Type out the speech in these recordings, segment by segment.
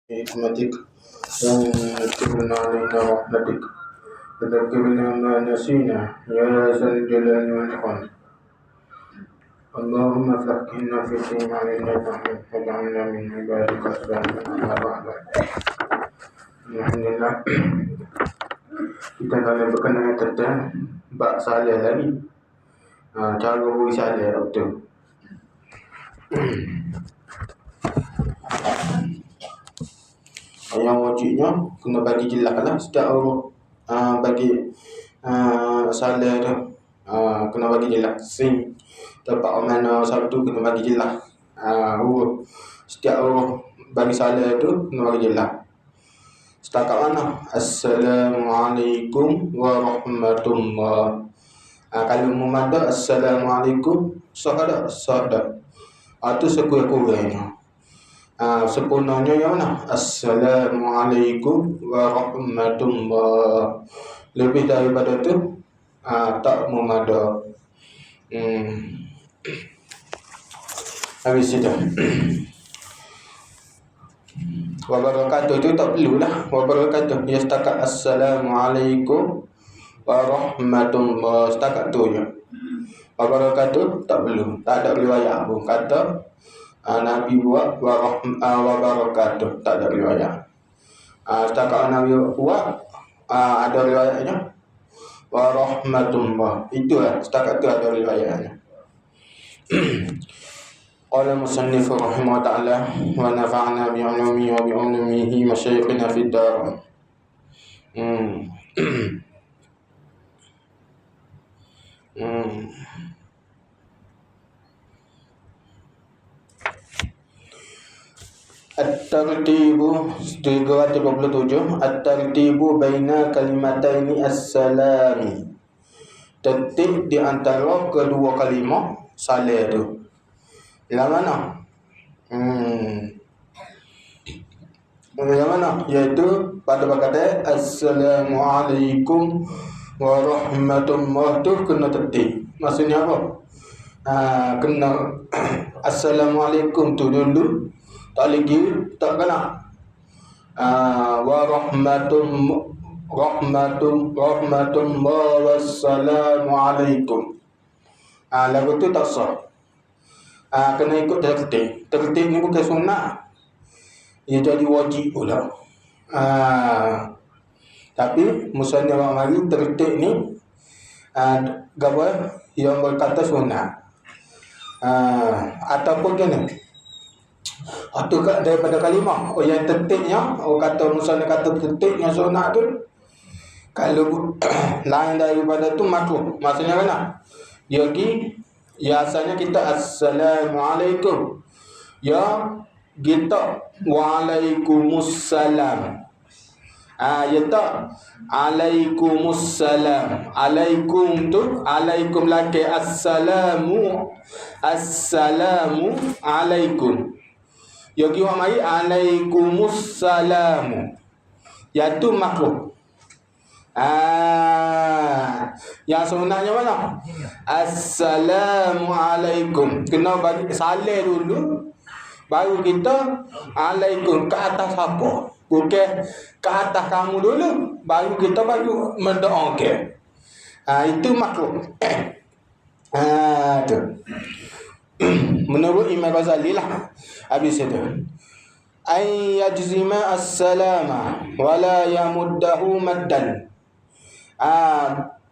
حكمتك وانشرنا علينا رحمتك وذكرنا ما نسينا يا ذا الجلال والإكرام. اللهم فقهنا في الدين علينا فهم واجعلنا من عبادك الصالحين. أما بعد, Alhamdulillah, kita nak berkenaan tentang bab salih lagi. Cara beri salih betul. Yang wajibnya kena bagi jelas lah setiap orang bagi salih tu kena bagi jelas. Sing tempat mana Sabtu kena bagi jelas. Setiap orang bagi salih tu kena bagi jelas. Setakat mana? Assalamualaikum warahmatullahi. Kalau memandang Assalamualaikum sah tak? Sah tak? Itu sekurang-kurangnya. Sempurnanya yang mana? Assalamualaikum warahmatullahi. Lebih daripada tu tak memandang. Habis itu. Wabarakatuh tu tak perlulah. Wabarakatuh dia setakat Assalamualaikum warahmatullahi, setakat tu je. Wabarakatuh tak perlu, tak ada riwayat pun kata Nabi buat wabarakatuh, tak ada riwayat. Setakat Nabi buat ada riwayatnya warahmatullahi, itulah setakat tu ada riwayatnya. Qala musannif rahimahullah ta'ala wa nafa'na bi'ulumi wa bi'ulumihi masyayikhina fid dar. At-tartibu 327. At-tartibu baina kalimataini as-salami. Tertib di antara kedua kalimah salam tu. Yang mana? Yang mana? Iaitu pada perkataan Assalamualaikum warahmatullahi tu kena tertib. Maksudnya apa? Kena Assalamualaikum tu dulu, tak lagi tak kena warahmatullahi wassalamualaikum. Lagu tu tak sah. Kena ikut tertib. Tertib ni bukan sunnah, ia jadi wajib pula. Tapi musannif orang mari tertib ni gambar yang berkata sunnah. Ataupun kena atau daripada kalimah yang tertibnya, orang kata musannif kata tertibnya sunnah tu, kalau lain daripada tu makruh. Maksudnya mana? Dia pergi, ya asalnya kita Assalamualaikum, ya kita Waalaikumsalam. Ya tak Alaikumussalam. Alaikum tu alaikum laki, assalamu alaikum. Ya pergi orang mari Alaikumussalam, ya tu makruh. Yang sunatnya mana? Assalamualaikum. Kena bagi salam dulu, baru kita alaikum ke atas apa? Bukan ke atas kamu dulu, baru kita baru mendoakan. Itu makruh. Tu. Menurut Imam Ghazali lah. Habis itu. Ay yajzima as-salama wala yamuddahu maddan.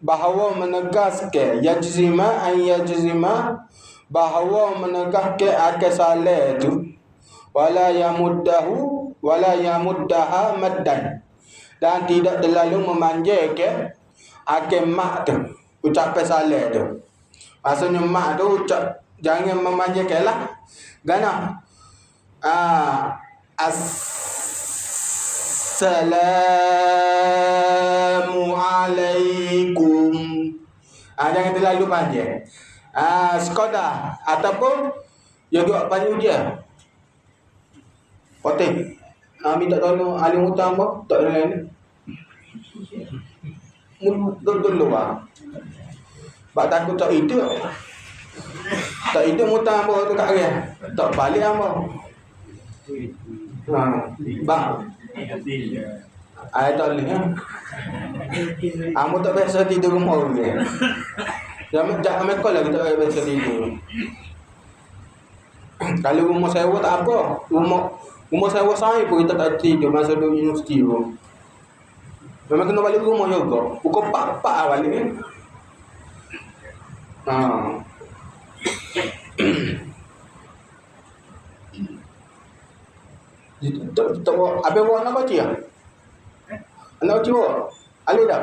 Bahawa menegaskan yajzima, ay yajzima, bahawa menegaskan akan salam tu, wala yamuddaha maddan, dan tidak terlalu memanjangkan akan mak tu, ucapan salam tu. Maksudnya mak tu jangan memanjangkan lah. Gana Assalamualaikum. Jangan terlalu panjang. Sekadar ataupun dia duk panjang dia. Poteh. Minta tolong alim utama tak lain. Dulu ah. Bak takut tak itu. Tak itu mutang apa tu kat dia. Tak balik apa. Bang. Tak boleh kan? Kamu tak biasa tidur rumah boleh. Jangan mekol lagi tak biasa tidur. Kalau rumah sewa tak apa. Rumah sewa saya pun kita tak tidur masa duduk universiti pun. Memang kena balik rumah juga. Pukul 4 balik kan. Habis awak nak baca? Nak baca awak? Alih dah?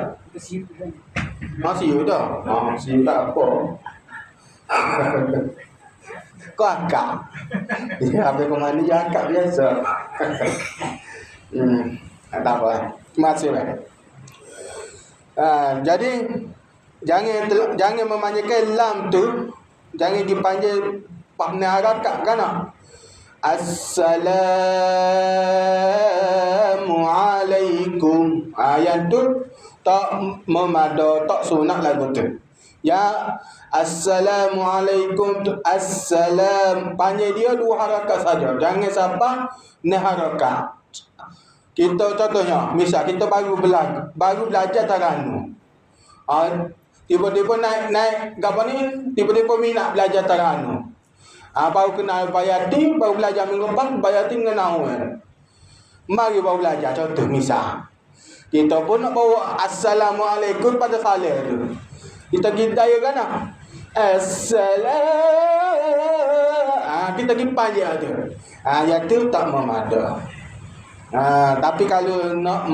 Masih dah? Masih tak apa. Kau akak? Ya, habis kau mandi je akak biasa. Tak apa. Terima kasih. Jadi, jangan memanjakan lam tu. Jangan dipanggil pahna harakat kan? Assalamualaikum. Yang tu tak memada, tak sunat lagu tu. Ya, assalamualaikum tu assalam. Panggil dia 2 harakat saja. Jangan sampai ni harakat. Kita contohnya, misal kita baru belajar Taranum. Tiba-tiba naik apa ni? Tiba-tiba minat belajar Taranum. Baru kenal Bayati, baru belajar minggu lepas, Bayati mengenal. Mari baru belajar, contoh misal. Kita pun nak bawa assalamualaikum pada salah tu. Kita gidaya kan nak? Assalam. Kita gipan je tu. Yang tu tak memada. Tapi kalau nak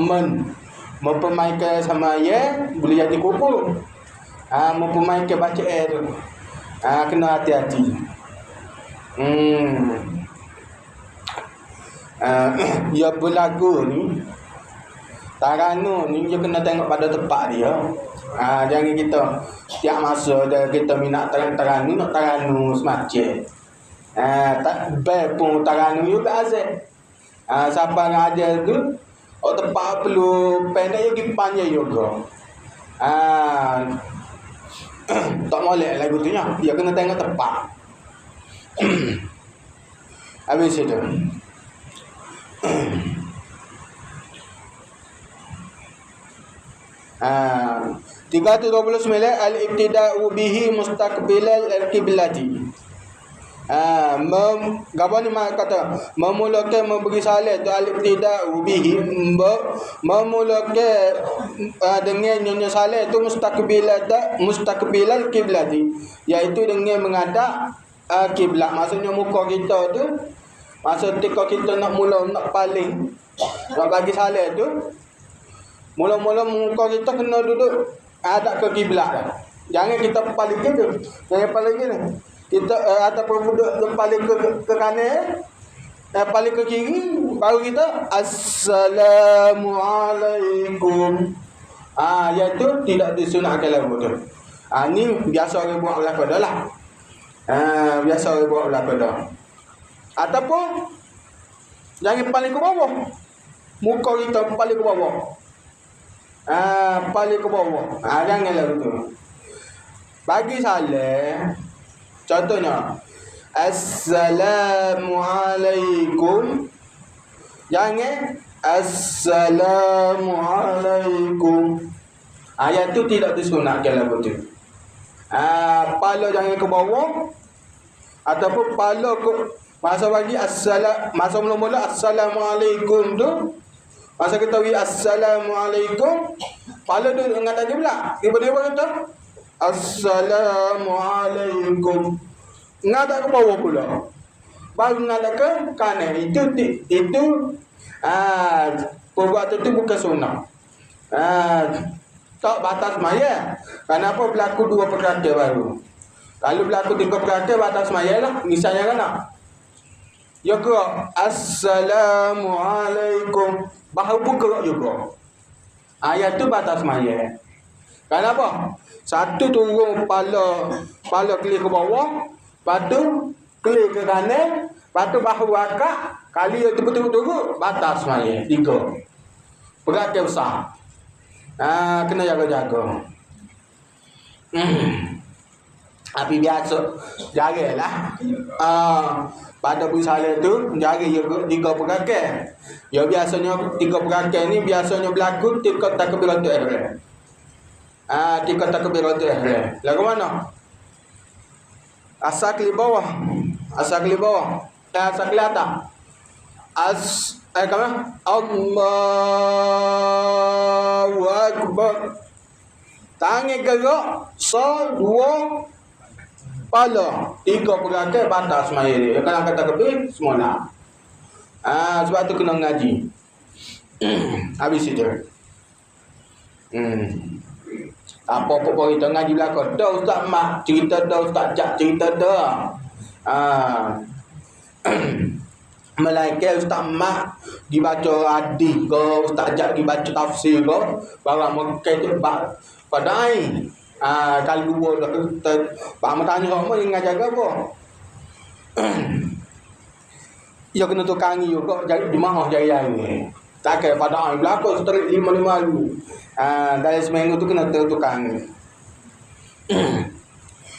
mempermainkan sama ya, boleh jadi kufur. Mempermainkan bacaan tu. Kena hati-hati. Ya berlagu ni Taranum ni dia kena tengok pada tempat dia. Jangan kita tiap masa kita minat Taranum, nak Taranum semacam. Tak baik pun Taranum juga azab. Siapa yang ada tu tempat perlu pendek dia panjang juga. Tak molek lagu tu nya. Dia kena tengok tempat. Habis itu. 329 al-ibtida'u bihi mustaqbilal al-qiblati. Gapo ni mak kata memulakan memberi salat tu al-ibtida'u bihi, memulakan dengan nyonya salat tu mustaqbilal qiblati, iaitu dengan menghadap kiblat. Maksudnya muka kita tu masa ketika kita nak mula nak paling nak bagi salat tu, mula-mula muka kita kena duduk hadap ke kiblat dah. Jangan kita paling gitu. Jangan paling gini. Kita ataupun duduk paling ke kanan, paling ke kiri, baru kita assalamualaikum. Iaitu tidak disunatkan lagu tu. Ni biasa orang buat belaka dah lah. Biasa orang buat belaka dah. Ataupun jangan paling ke bawah. Muka kita paling ke bawah. Paling ke bawah. Jangan lagu tu. Bagi salah, contohnya assalamualaikum. Jangan assalamualaikum. Ayat tu tidak disunatkan lagu tu. Pala jangan ke bawah, ataupun pala ke masa bagi masa mula-mula assalamualaikum tu, masa kita bagi assalamualaikum, pala tu dengan tadi pula. Tiba-tiba kata assalamualaikum. Ngadak ke bawah pula. Baru ngadak ke kanan. Itu perbuatan itu bukan sunnah. Tak batas maya. Kenapa berlaku 2 perkara baru? Kalau berlaku 3 perkara batas maya lah. Misalnya kan nak? Ya gerak assalamualaikum. Bahawa pun gerak juga. Ayat tu batas maya. Kenapa? Satu turun kepala kelir ke bawah, lepas tu kelir ke kanan, lepas tu bahu akak, kali itu betul-betul batas maya. 3. Perhatian besar. Kena jaga-jaga. Tapi biasa jagalah. pada bersalah tu jari dia 3 perakai. Ya biasanya 3 perakai ni biasanya berlaku ketika takbiratul ihram. Ketika takbiratul ihram. Lagu mana? Asal kali bawah. Asal kali bawah. Asal kali atas. Kemana? Allahu Akbar. Tangan gerak, dua pala, 3 perakai batas semaya dia. Kalau kata kebir, semua nak. Sebab tu kena ngaji. Habis itu. Apa-apa kita ngaji belakang. Dah Ustaz Mak cerita dah, Ustaz Cak cerita dah. Melainkan Ustaz Mak dibaca hadis ke, Ustaz Cak dibaca tafsir ke, barang Mekah tu pada air. Kalau dua dah Pak Mak tanya apa yang ngajar apa? Ya kena tukangi juga jadi di mana jaya ni. Tak kira pada air belakang seterik 5 dulu. Dalam seminggu tu kena tukangi.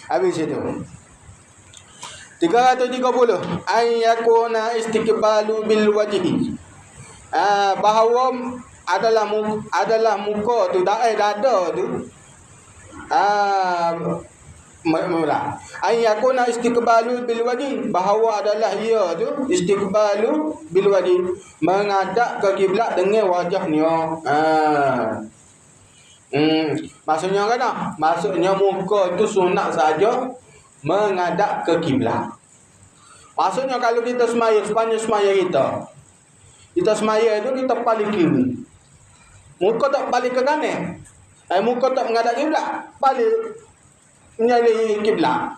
Habis itu 330 ayyakuna istiqbalu bil wajhi. Bahawa adalah muka tu dada tu mula ayyakuna istiqbalu bil wajhi, bahawa adalah ia tu istiqbalu bil wajhi, menghadap ke kiblat dengan wajahnya. Maksudnya kan? Maksudnya muka tu sunat saja menghadap ke kiblat. Maksudnya kalau kita semaya, sepanjang semaya kita semaya itu kita paling kiri. Muka tak balik ke kanan. Muka tak menghadap kiblat, balik menyalih kiblat.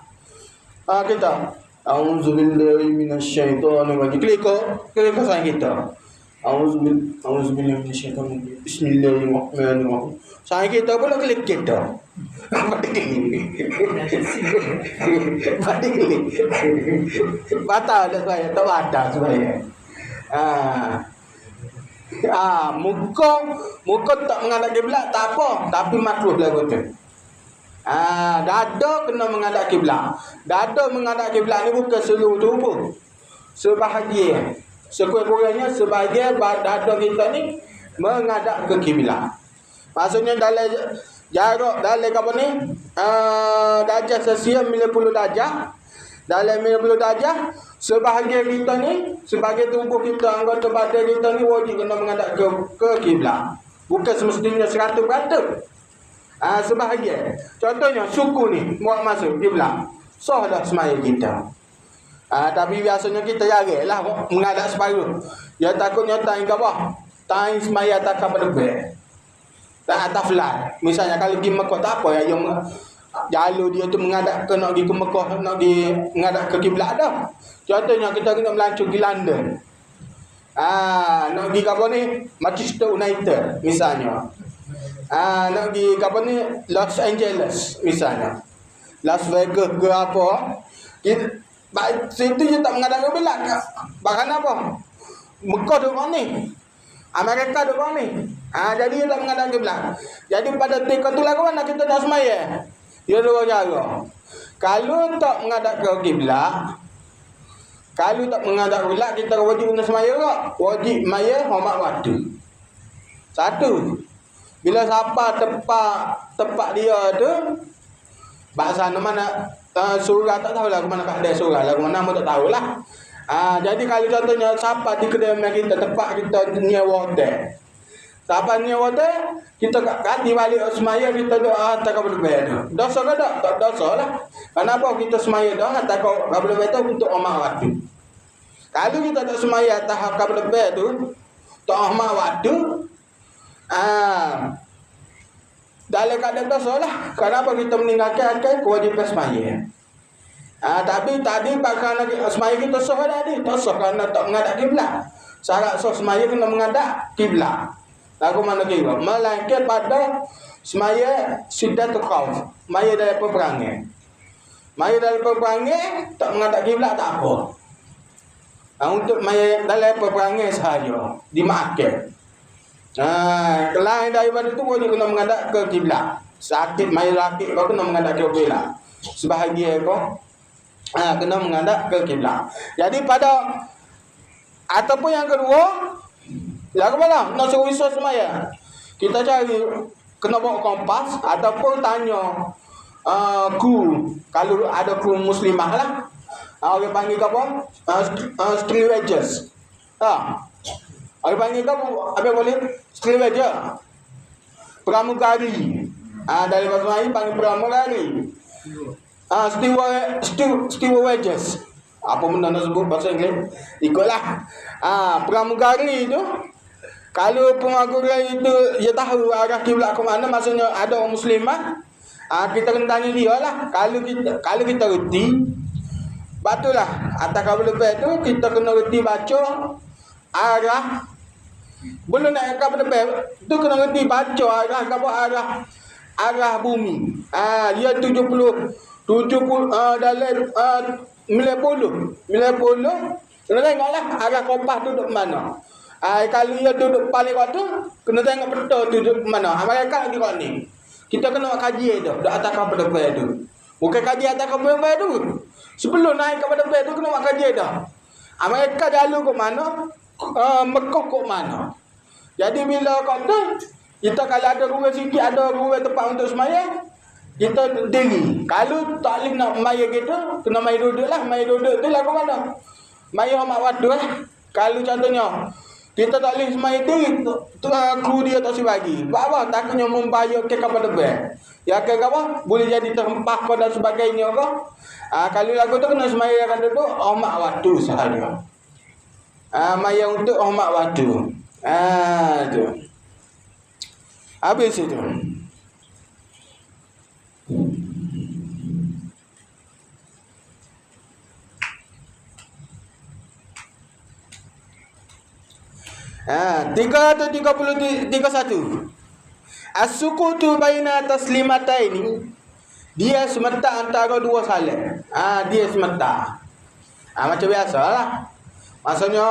Kita auzubillahi minasyaitonir rajim. Klik sayang kita. Auzubillahi minasyaitonir rajim. Bismillahirrahmanirrahim. Sayang kita pula klik kita. Batik klik. Batal dah saya, tak batal saya. Muka tak menghadap kiblat tak apa, tapi makruh lagu tu. Dada kena menghadap kiblat. Dada menghadap kiblat ni bukan seluruh tubuh. Sebahagian. Sekurang-kurangnya sebahagian dada kita ni menghadap ke kiblat. Maksudnya dalam jarak dalam apa ni? Darjah sesiam 90 darjah. Dalam 90 darjah, sebahagian kita ni, sebagai tubuh kita, anggota badan kita ni wajib kena menghadap ke kiblat. Bukan semestinya 100%. Sebahagian. Contohnya suku ni buat masuk kiblat. Sah dah semaya kita. Tapi biasanya kita jaranglah menghadap separuh. Ya takutnya taing ke bawah. Taing semaya tak apa lebih. Tak atas flat. Misalnya kalau pergi Mekah tak apa ya, yang jalur dia tu menghadap ke nak pergi ke Mekah, nak pergi menghadap ke kiblat dah. Contohnya kita kena melancur pergi London. Nak pergi ke apa ni? Manchester United misalnya. Nak pergi ke apa ni? Los Angeles misalnya. Las Vegas ke apa? Situ je tak menghadap ke kiblat. Bahkan apa? Mekah duk mana ni? Amerika duk mana ni? Jadi dia tak menghadap kiblat. Jadi pada ketika tu lagu mana kita nak semaya? Dia dua cara. Kalau tak menghadap ke kiblat, kita wajib guna semaya ke? Wajib semaya hormat waktu. Satu. Bila siapa tempat dia tu, bahasa mana surah tak tahulah ke mana keadaan surah, lagu mana pun tak tahulah. Jadi kalau contohnya siapa di kediaman kita, tempat kita nyewa hotel. Siapa nyewa hotel, kita ganti balik semaya, kita doa tak kabul bayar. Dosa ke tak? Tak dosa lah. Kenapa kita semaya doa tak kabul bayar tu untuk amal waktu. Kalau kita tak semaya tak kabul bayar tu, untuk amal waktu, dalam keadaan dosa lah. Kenapa kita meninggalkan kewajipan semaya? Tapi tadi kerana semaya kita sah tadi, tak sah kerana tak menghadap kiblat. Syarat sah semaya kena menghadap kiblat. Lagu mana kira? Melainkan pada semaya siddatul khauf, semaya dalam peperangan. Semaya dalam peperangan tak menghadap kiblat tak apa. Untuk semaya dalam peperangan sahaja dimaafkan. Lain daripada itu boleh kena menghadap ke kiblat. Sakit semaya rakit kau kena menghadap ke kiblat. Sebahagian kau Kena menghadap ke kiblat. Jadi pada ataupun yang kedua, yang kepala nak suruh isu semaya, kita cari kena bawa kompas ataupun tanya kru, kalau ada kru muslimah lah, orang panggil apa? Stewages. Orang panggil apa boleh? Stewardess. Pramugari. Dari bahasa Melayu panggil pramugari. Stewages. Apa benda nak sebut bahasa Inggeris? Ikutlah. Pramugari tu, kalau pramugari itu dia tahu arah kiblat ke mana, maksudnya ada orang muslimah, kita kena tanya dia lah. Kalau kita reti, batulah atas kabel lepas tu kita kena reti baca arah. Belum nak kabel lepas tu kena reti baca arah arah bumi. Dia 70 dalam 90. Kena tengoklah arah kompas tu duduk mana. Kalau dia duduk paling waktu, kena tengok betul tu duduk mana. Mereka lagi kat ni. Kita kena kaji tu, duduk atas kapal depan tu. Bukan kaji atas kapal depan tu. Sebelum naik kapal depan tu, kena buat kaji dah. Mereka jalur ke mana, Mekah ke mana. Jadi bila kat tu, kita kalau ada ruang sikit, ada ruang tempat untuk semaya, kita diri. Kalau tak boleh nak maya kita, kena maya duduk lah. Maya duduk tu lah ke mana. Maya mak wadu lah. Kalau contohnya, kita tak boleh semaya diri, kru dia tak bagi. Sebab apa? Takutnya membayar ke kapal depan. Ya ke apa? Boleh jadi terhempah kau dan sebagainya ke. Kalau lagu tu kena semaya akan duduk, mak wadu sahaja. Maya untuk mak wadu. Tu. Habis itu. Tiga atau 31. As-sukutu baina taslimataini. Dia sementara antara dua salam. Dia sementara. Macam biasalah. Maksudnya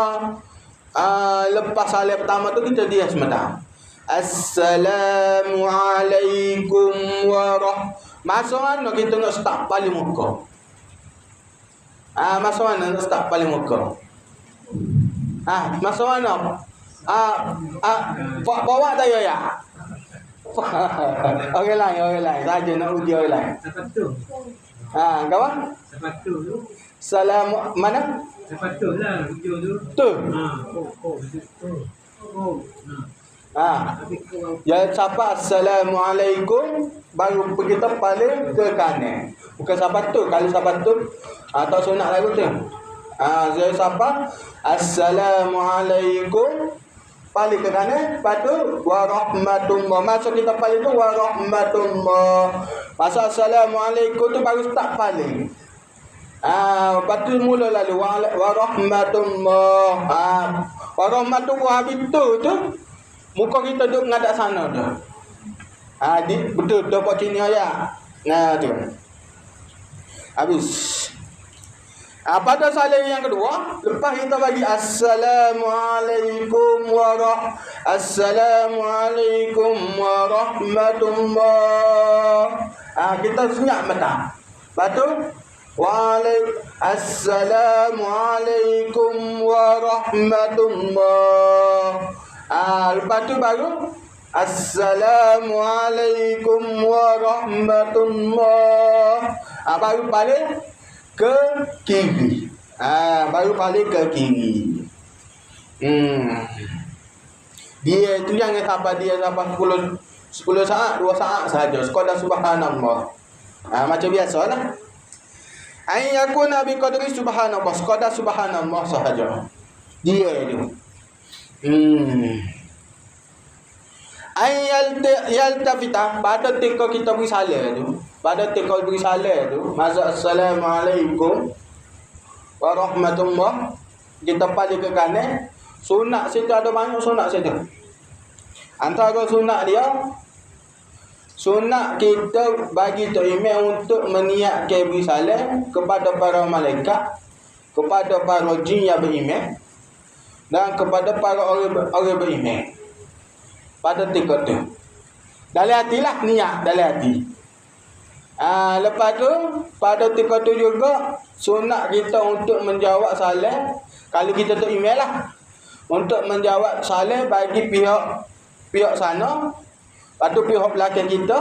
lepas salam pertama tu kita dia sementara. Assalamualaikum masa mana kita nak start paling muka? Masa mana nak start paling muka? Masa mana? Bawa tak ya? Orang lain saja nak uji orang lain. Sepatu. Kawan? Sepatu tu. Salam mana? Sepatu lah hujung tu. Tu. Oh. Ya siapa assalamualaikum baru kita paling ke kanan. Bukan sahabat tu. Kalau sahabat tu tak sunat lagu tu. Saya siapa assalamualaikum paling ke kanan, lepas tu warahmatullah. Masa kita paling tu warahmatullah. Masa assalamualaikum tu baru start paling. Lepas tu mula lalu warahmatullah. Warahmatullah habis tu muka kita duduk menghadap sana tu. Betul tu pak sini ayat. Tu. Habis. Pada salam yang kedua, lepas kita bagi assalamualaikum warahmatullah. Kita senyap mata. Lepas tu assalamualaikum warahmatullah. Lepas tu baru assalamualaikum warahmatullah. Baru balik ke kiri. Baru balik ke kiri. Dia itu jangan sampai dia sampai 10 saat, 2 saat saja. Sekadar subhanallah. Macam biasalah. Ayyakuna bi qadri subhanallah. Sekadar subhanallah sahaja. Dia itu. Yaltafita pada ketika kita beri salam tu, masa assalamualaikum warahmatullah, kita balik ke kanan. Sunat situ ada banyak sunat situ. Antara sunat dia, sunat kita bagi imam untuk meniatkan beri salam kepada para malaikat, kepada para jin yang beriman, dan kepada para orang beriman. Pada ketika tu dalam hati lah, niat dalam hati. Lepas tu pada ketika tu juga sunat kita untuk menjawab salam. Kalau kita tu email lah, untuk menjawab salam bagi pihak sana. Lepas tu pihak belakang kita,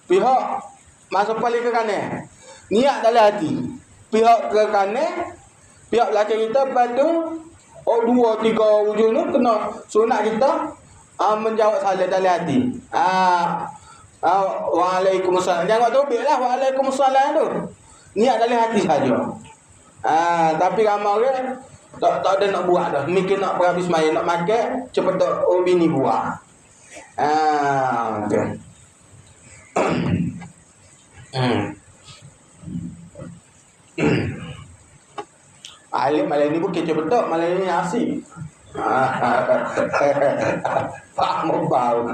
pihak masa paling ke kanan, niat dalam hati. Pihak ke kanan, pihak belakang kita. Lepas tu 2, 3 ujung tu kena sunat kita menjawab salam dalam hati. Waalaikumsalam. Jangan buat tobek lah waalaikumsalam tu. Niat dalam hati saja. Tapi ramai orang tak ada nak buat dah. Mikir nak berhabis main, nak makan, cepat tak bini buat. Tu. Alim malam ni bukan cepat tak, malam ni nasi. Pak mau bau.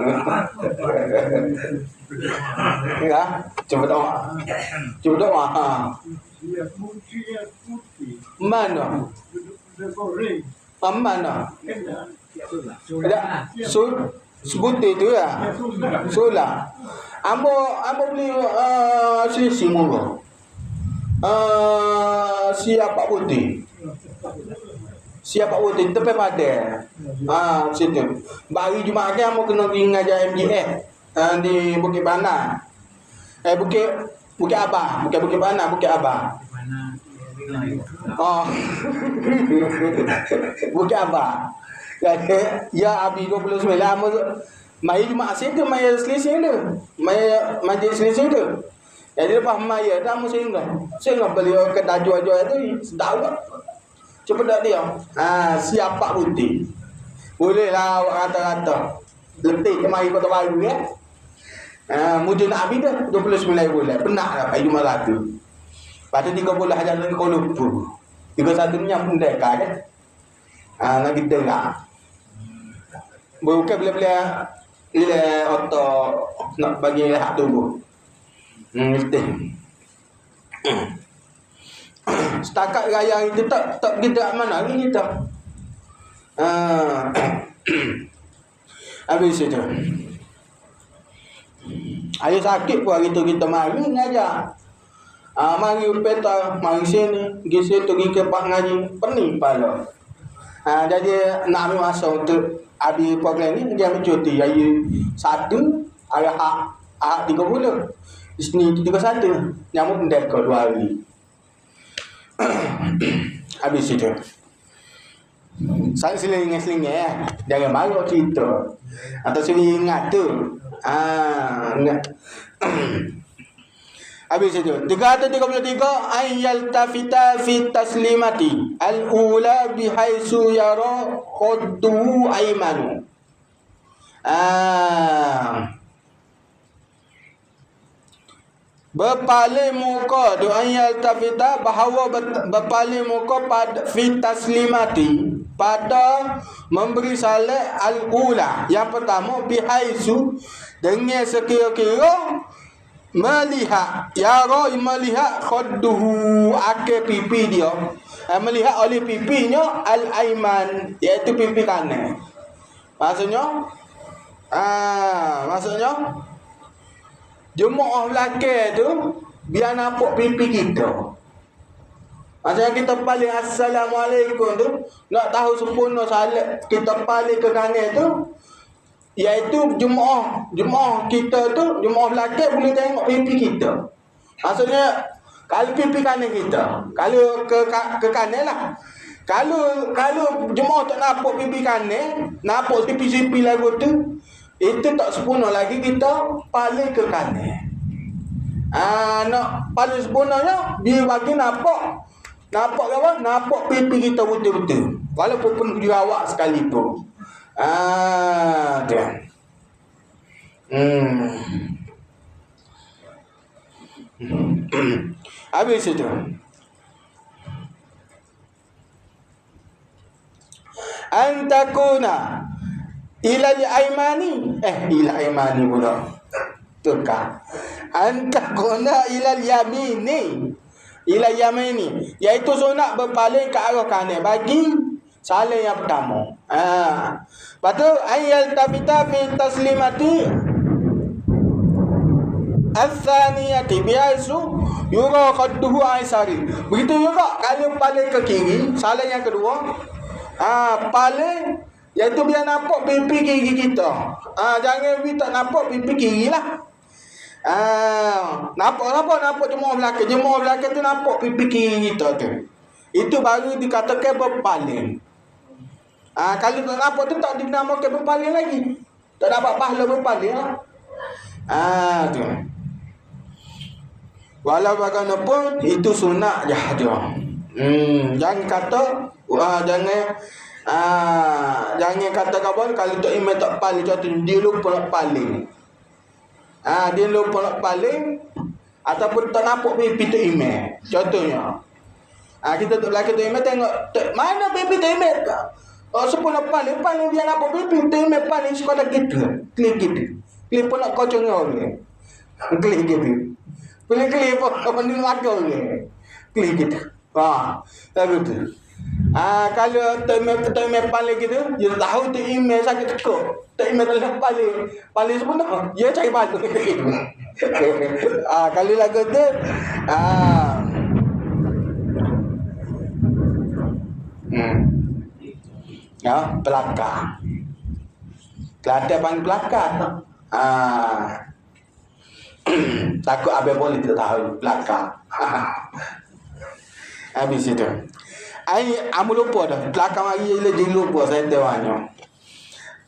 Ya, cepat tak. Cepat tak. Mana? Mana? Sebutir tu ya. Solah. Ambo beli selisih murah. Siapa putih? Siapa putih tepi pada. Situ. Bagi Jumaat kan ambo kena pergi ngajar MGF di Bukit Bana. Bukit Abah, bukan Bukit Bana, Bukit Abah. Bukit Abah. Ya abi 29 mai Jumaat situ mai selisih tu. Mai majlis selisih tu. Jadi lepas mai dah mu singgah beli ke daju-daju tu sedap tak. Cuba dak dia. Siapa putih. Boleh lah awak kata-kata. Letih ke mari kota baru ya. Mujur nak habis dah 29 bulan. Penat dah pai Jumaat tu. Pada 3 bulan jalan ke Kuala Lumpur. 31 ni yang pendekar kan. Nak kita lah. Bukan bila-bila otak nak bagi hak tubuh. Mesti. Setakat raya itu tak kita mana lagi kita. Habis itu. Ayah sakit pun hari tu kita mari ngajar. Mari peta, mari sini, pergi situ, pergi ke Pak Ngaji, pening kepala. Jadi nak ambil masa untuk habis program ni, dia ambil cuti. Hari 1, hari Ahad 30. Isnin 31. Nyamuk mendeka 2 hari. Habis itu. Saya seling-seling ya. Jangan marah cerita. Atau sini ingat tu. Ingat. Habis itu 333 ayyal tafita fi taslimati al-ula bihaisu yara khuddu aymanu. Berpaling muka tu ayyal tafita bahawa berpaling muka pada fi taslimati pada memberi salat al-ula yang pertama bihaisu dengan sekira-kira melihat melihat khadduhu akal pipi dia, melihat oleh pipinya al-aiman iaitu pipi kanan. Maksudnya jemaah belakang tu biar nampak pipi kita. Maksudnya kita paling assalamualaikum tu nak tahu sempurna salat kita paling ke kanan tu, iaitu jemaah kita tu, jemaah belakang boleh tengok pipi kita. Maksudnya kalau pipi kanan kita, kalau ke kanan lah. Kalau jemaah tak nampak pipi kanan, nampak pipi-pipi lagu tu, itu tak sempurna lagi kita paling ke kanan. Nak paling sempurnanya dia bagi nampak apa? Nampak pipi kita betul-betul. Walaupun jerawat sekalipun. Dia. Habis itu. Antakuna ilal aimani. Ilal aimani pula. Tukar. Antakuna ilal yamini. Ilal yamini. Iaitu sunat berpaling ke arah kanan bagi saling yang pertama. Lepas tu ayyal tabita fi taslimati Al-thaniyati bi'aisu yura qadduhu aisari. Begitu juga kalau paling ke kiri, salah yang kedua. Paling iaitu biar nampak pipi kiri kita. Jangan pergi tak nampak pipi kiri lah. Nampak jemaah belakang tu nampak pipi kiri kita tu. Itu baru dikatakan berpaling. Kalau tak nampak tu tak dinamakan berpaling lagi. Tak dapat pahala berpaling lah. Tu. Walau bagaimanapun itu sunat je. Jangan kata jangan kata kawan kalau tak imam tak paling contoh dia lupa nak paling. Dia lupa nak paling ataupun tak nampak pipi tu imam. Contohnya. Kita tak lelaki tu imam tengok mana pipi tu imam. Sepuluh paling dia nampak pipi tu imam paling sekolah gitu. Klik gitu. Klik pun nak kocong orang. Klik gitu. Klik pun apa ni lagi orang. Klik gitu. Begitu. Kalau tak paling gitu, dia tahu tu email sakit tekuk. Tak email tak paling sebenar. Dia cari batu. Kalau lagu tu, pelakar. Kelantan panggil pelakar. Takut abang boleh tak tahu pelakar. Habis itu. Amu lupa dah. Belakang hari dia lupa saya tewanya.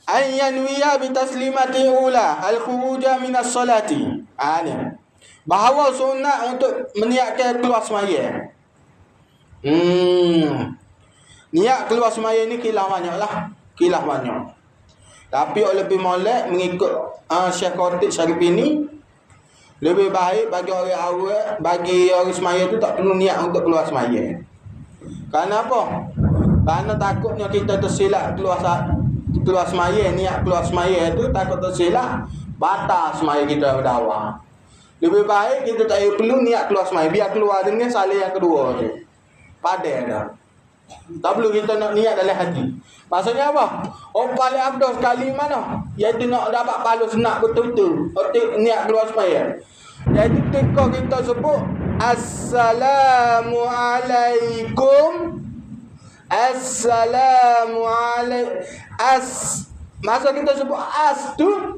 Yanwiya bi taslimati ula al-khuruja min as-salati. Ni. Bahawa sunat untuk meniatkan keluar semaya. Niat keluar semaya ni kilah banyaklah. Kilah banyak. Tapi lebih molek mengikut Syekh Khatib Syarif ini lebih baik bagi orang awal, bagi orang semaya tu tak perlu niat untuk keluar semaya. Kerana apa? Kerana takutnya kita tersilap keluar semaya, niat keluar semaya tu takut tersilap, batal semaya kita berdawah. Lebih baik kita tak perlu niat keluar semaya, biar keluar dengan salih yang kedua tu. Padai dah. Tak perlu kita nak niat dalam hati. Maksudnya apa? Paling abdah sekali mana? Iaitu nak dapat pahala sunat betul-betul. Niat keluar semaya. Iaitu ketika kita sebut Assalamualaikum. Assalamualaikum. Masa kita sebut tu,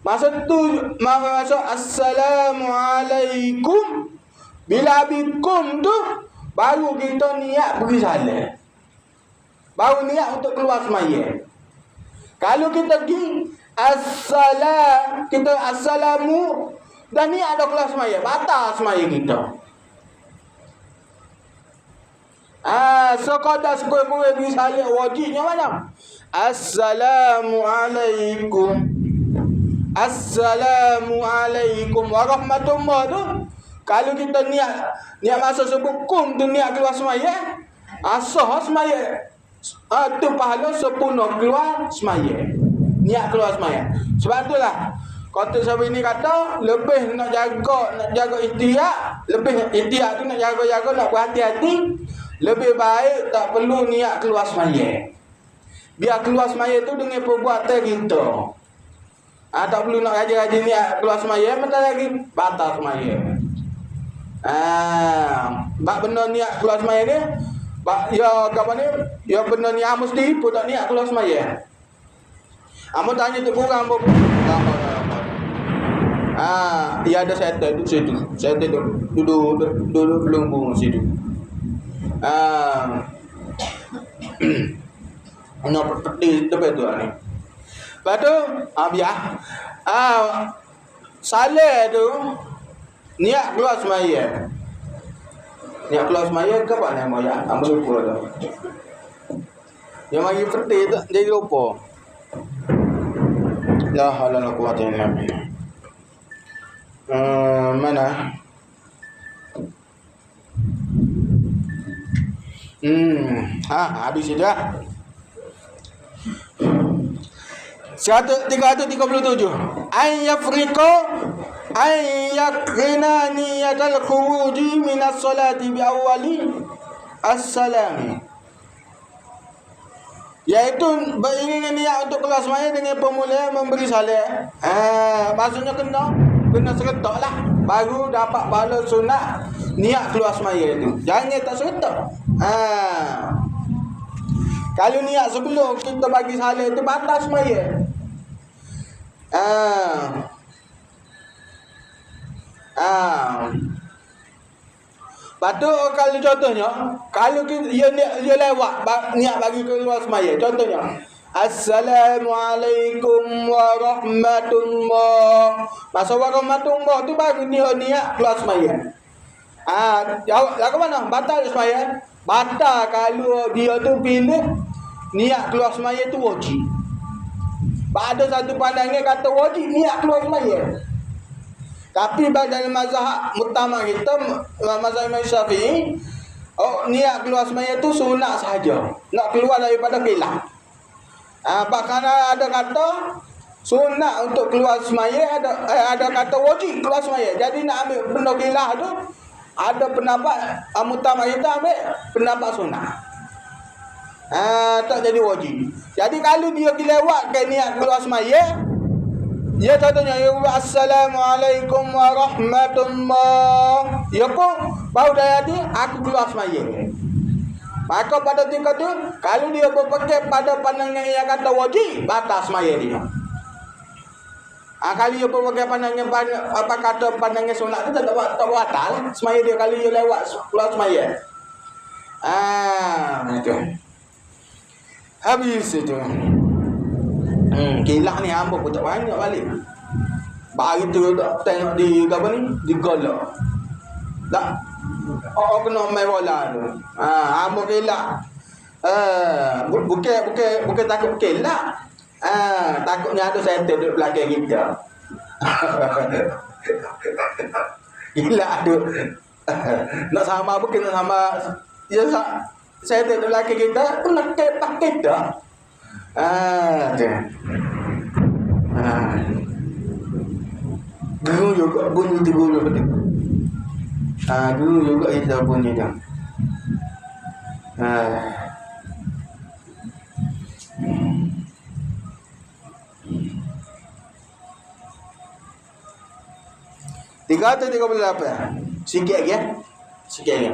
masa Assalamualaikum. Bila bikum tu, baru kita niat beri salam. Baru niat untuk keluar semaya. Kalau kita pergi kita assalamu dan niat dah keluar semaya, batal semaya kita. Sekadar sekurang-kurang beri salam wajibnya mana? Assalamualaikum. Assalamualaikum warahmatullahi tu. Kalau kita niat masa sebut kum tu niat keluar semaya, sah semaya. Tu pahala sepenuh keluar semaya. Niat keluar semaya. Sebab itulah Kata sahabat ini kata lebih nak jaga ihtiyat, lebih ihtiyat tu nak jaga-jaga, nak berhati-hati. Lebih baik tak perlu niat keluar semaya. Biar keluar semaya tu dengan perbuatan kita. Tak perlu nak rajin-rajin niat keluar semaya, bentar lagi batal semaya. Bak benar niat keluar semaya ni, ya apa ni? Ya benar niat mesti pun tak niat keluar semaya. Amun tanya tu kurang apa? Dia ada setan duduk situ. Setan duduk belum situ. Nak peti tepi tu ni. Lepas tu, biar. Saleh tu niat keluar semaya. Niat keluar semaya ke apa nama ya? Ambil lupa tu. Yang bagi peti tu jadi lupa. La haula wala quwwata illa billah. Mana? Habis dah. 337. Ayyakrina niyatal khuruji minas salati bi awwali as-salami. Iaitu beringat niat untuk keluar semaya dengan permulaan memberi salam. Maksudnya kena kena seretak lah. Baru dapat pahala sunat niat keluar semaya tu. Jangan tak seretak. Kalau niat sebelum kita bagi salat tu batal semaya. Lepas tu kalau contohnya, kalau dia lewat niat bagi keluar semaya, contohnya Assalamualaikum warahmatullah. Masa warahmatullah tu baru dia niat keluar semaya. Jawab lah ke mana? Batal semaya? Batal kalau dia tu pilih niat keluar semaya tu wajib. Ada satu pandangan kata wajib niat keluar semaya. Tapi dalam mazhab mutamak kita, mazhab Imam Syafi'i, niat keluar semaya tu sunat sahaja. Nak keluar daripada khilaf. Bahkan ada kata sunat untuk keluar semaya, ada kata wajib keluar semaya. Jadi nak ambil benda khilaf tu, ada pendapat mutamak kita ambil pendapat sunat. Tak jadi wajib. Jadi kalau dia dilewatkan niat keluar semaya, ya contohnya Assalamualaikum warahmatullah, ya pun baru dah jadi aku keluar semaya. Maka pada ketika tu, kalau dia berpegang pada pandangan yang kata wajib, batal semaya dia. Kalau dia berpegang pandangan apa kata pandangan sunat tu tak batal semaya dia kalau dia lewat keluar semaya. Itu. Habis itu. Kilah ni hamba pun tak banyak balik. Baru tu tengok di apa ni? Di golok. Tak. Kena main bola tu. Hamba kilah. Bukan takut kilah. Takutnya ada setan duduk belakang kita. Kilah tu. Nak sama bukan nak sama. Ya saya duduk belakang kita pun nak pakai dah. Guru juga bunyi tu guru betul. Guru juga kita bunyi tu. Tiga atau 38? Sikit lagi ya. Sikit lagi.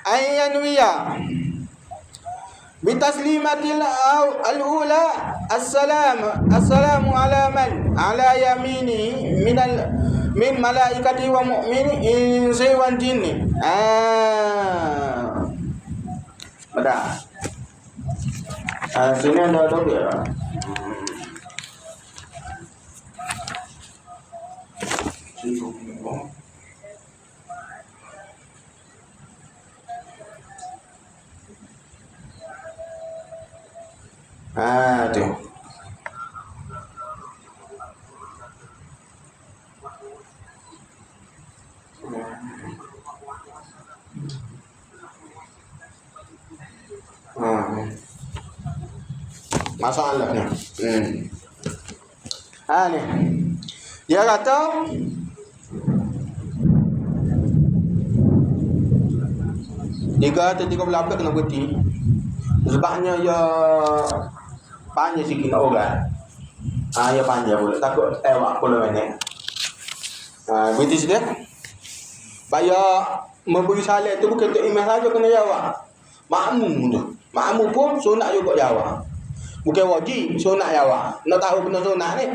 Ayyanwiya bitaslimatil al-ula assalamu ala man ala yamini min malaikati wa mu'mini insi wa jinni. Pada sini ada ya. Tu. Masalahnya. Ni. Dia kata Tiga atau 38 kena berhenti. Sebabnya ya panjang sikit nak orang. Ya panjang pula. Takut tewak pula banyak. Berhenti sudah. Bayar memberi salat tu bukan untuk imam saja kena jawab. Makmum tu. Makmum pun sunat juga jawab. Bukan wajib, sunat jawab. Nak tahu kena sunat ni.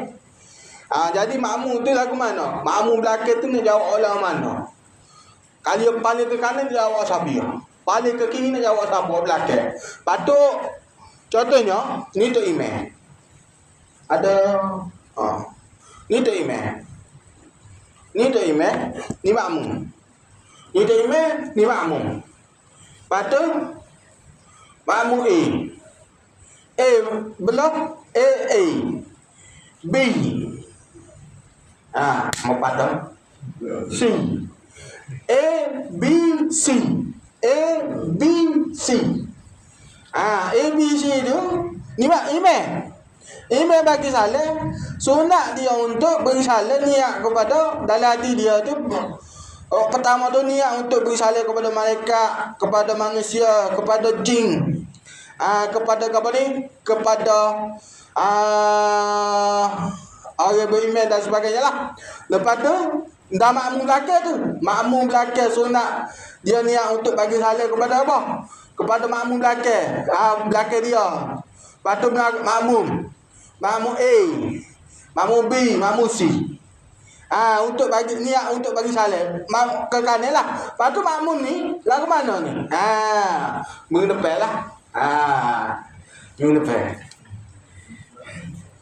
Jadi makmum tu lagu mana? Makmum belakang tu nak jawab orang mana? Kalau yang paling ke kanan dia jawab Sabiah. Paling ke kiri nak jawab Sabiah belakang. Patut contohnya ni tu imam. Ada ni tu imam. Ni tu imam, ni makmum. Ni tu imam, ni makmum. Patut makmum A blok A B. Mau patut C A B C A B C. A B C tu ni imam bagi salam, sunat dia untuk beri salam niat kepada dalam hati dia tu. Pertama tu niat untuk beri salam kepada malaikat, kepada manusia, kepada jin, kepada apa ni? Kepada orang beriman dan sebagainya lah. Lepas tu dah makmum belakang tu, makmum belakang sunat dia niat untuk bagi salam kepada apa? Kepada makmum belakang. Belakang dia. Lepas tu makmum A, makmum B, makmum C. Untuk bagi niat untuk bagi salam ke kanan lah. Lepas tu makmum ni lagu mana ni? Minggu depan lah. Minggu depan.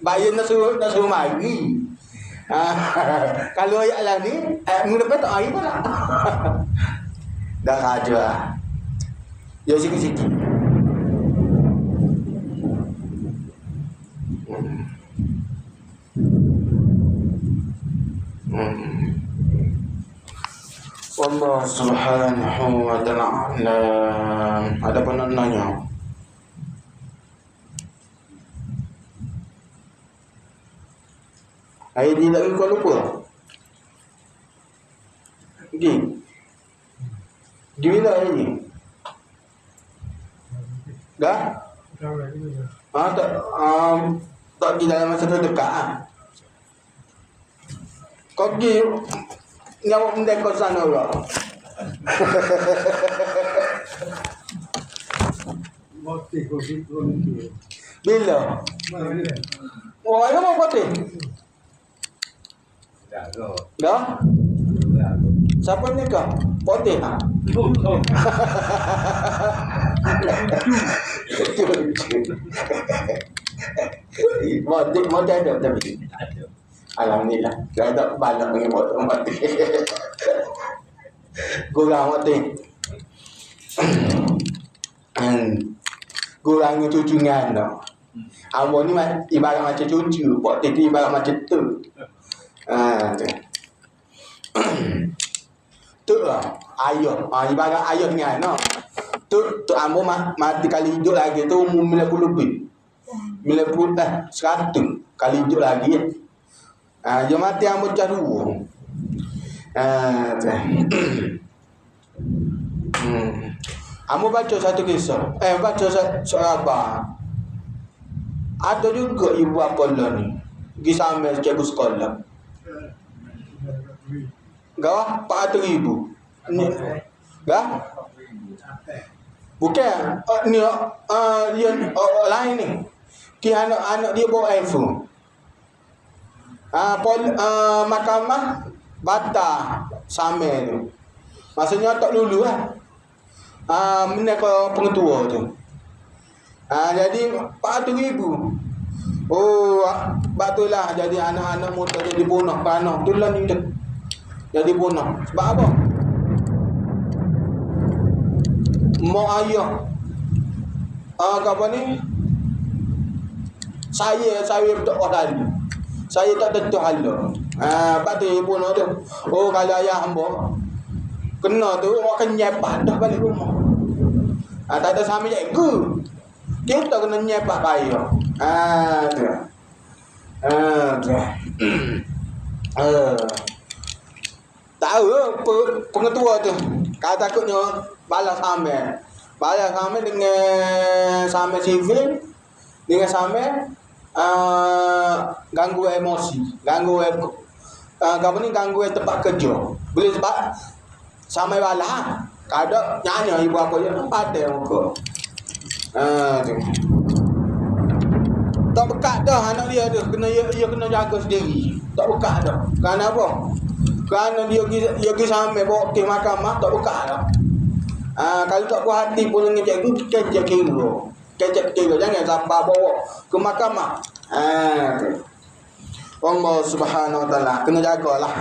Bayar nak suruh mari. Kalau ayat lah ni, minggu depan tak hari pun lah. Dah raja lah. Dia sikit-sikit. Allah subhanahu wa ta'ala. Ada apa nak nanya? Hari ni tak kau lupa? Pergi? Pergi bila hari ni? Dah? Tak pergi dalam masa terdekat. Kau pergi nyawa mendek kau sana pula. Bila? Oh, ayah mau poteh? Dah? Siapa nikah? Poteh tak? Mau ada tapi alhamdulillah. Dah tak balak dengan potong mati. Kurang mati. Kurangnya cucungan dah. Awak ni ibarat macam cucu, poteh tu ibarat macam tu. Tu lah ayah. Ibarat ayah dengan no. Tu ambo mati kali hidup lagi tu umur 90 lebih. 100 kali hidup lagi. Dia mati ambo cah dua. Ambo baca satu kisah. Baca soal apa? Ada juga ibu bapa ni pergi sambil cikgu sekolah. Gawah 400,000. Gah? Bukan. Ni dia lain ni. Ki anak dia bawa iPhone. Mahkamah batal sambil tu. Maksudnya tak lulu lah. Benda ke pengetua tu. Jadi 400,000. Oh, batulah jadi anak-anak muda jadi bunuh panah. Tu lah ni dia. Jadi bunuh. Sebab apa? Mak ayah. Apa ni? Saya tak tadi. Saya tak tentu hala. Lepas tu ibu nak tu. Oh, kalau ayah hamba kena tu, orang akan nyepat dah balik rumah. Tak ada sama cikgu. Kita kena nyepat kaya. Tu. Tahu pengetua tu. Kalau takutnya balas sambil. Balas sambil dengan sambil sivil. Dengan sambil ganggu emosi, ganggu ganggu tempat kerja. Boleh sebab sampai balah. Kada nyanyi ibu apa je pada muka. Tu. Tak bekat dah anak dia tu. Ia kena jaga sendiri. Tak bekat dah. Kerana apa? Kerana dia pergi sampai bawa ke mahkamah tak bekat dah. Kalau tak puas hati pun dengan cikgu kecek kira. Jangan sampai bawa ke mahkamah. Allah subhanahu wa ta'ala kena jagalah.